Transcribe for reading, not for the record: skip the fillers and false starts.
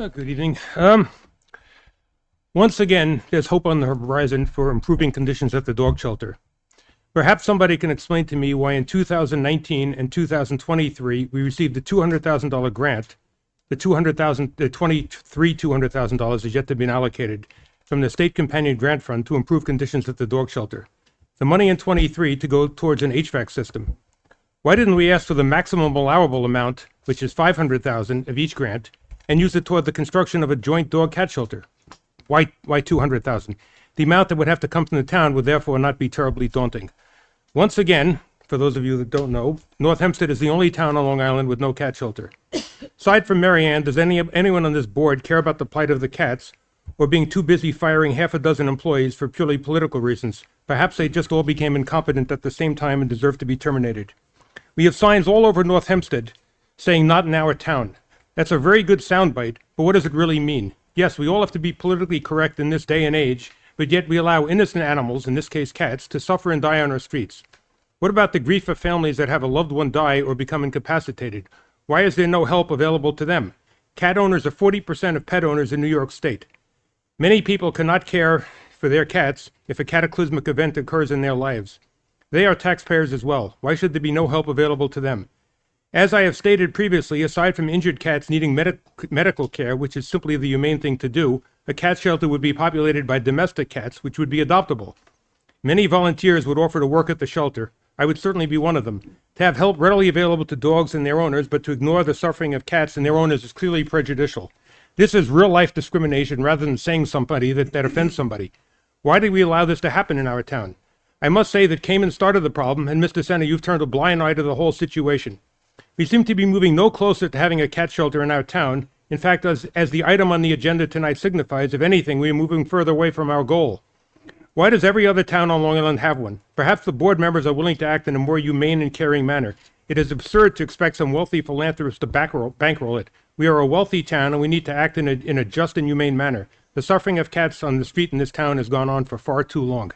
Good evening. Once again, there's hope on the horizon for improving conditions at the dog shelter. Perhaps somebody can explain to me why in 2019 and 2023 we received a $200,000 grant. The $200,000 is yet to be allocated from the State Companion Grant Fund to improve conditions at the dog shelter. The money in 23 to go towards an HVAC system. Why didn't we ask for the maximum allowable amount, which is $500,000 of each grant, and use it toward the construction of a joint dog-cat shelter? Why $200,000? The amount that would have to come from the town would therefore not be terribly daunting. Once again, for those of you that don't know, North Hempstead is the only town on Long Island with no cat shelter. Aside from Mary Ann, does anyone on this board care about the plight of the cats, or being too busy firing half a dozen employees for purely political reasons? Perhaps they just all became incompetent at the same time and deserve to be terminated. We have signs all over North Hempstead saying "not in our town." That's a very good soundbite, but what does it really mean? Yes, we all have to be politically correct in this day and age, but yet we allow innocent animals, in this case cats, to suffer and die on our streets. What about the grief of families that have a loved one die or become incapacitated? Why is there no help available to them? Cat owners are 40% of pet owners in New York State. Many people cannot care for their cats if a cataclysmic event occurs in their lives. They are taxpayers as well. Why should there be no help available to them? As I have stated previously, aside from injured cats needing medical care, which is simply the humane thing to do, a cat shelter would be populated by domestic cats, which would be adoptable. Many volunteers would offer to work at the shelter. I would certainly be one of them. To have help readily available to dogs and their owners, but to ignore the suffering of cats and their owners is clearly prejudicial. This is real-life discrimination rather than saying somebody that offends somebody. Why did we allow this to happen in our town? I must say that Cayman started the problem, and Mr. Senator, you've turned a blind eye to the whole situation. We seem to be moving no closer to having a cat shelter in our town. In fact, as the item on the agenda tonight signifies, if anything, we are moving further away from our goal. Why does every other town on Long Island have one? Perhaps the board members are willing to act in a more humane and caring manner. It is absurd to expect some wealthy philanthropist to bankroll it. We are a wealthy town, and we need to act in a just and humane manner. The suffering of cats on the street in this town has gone on for far too long.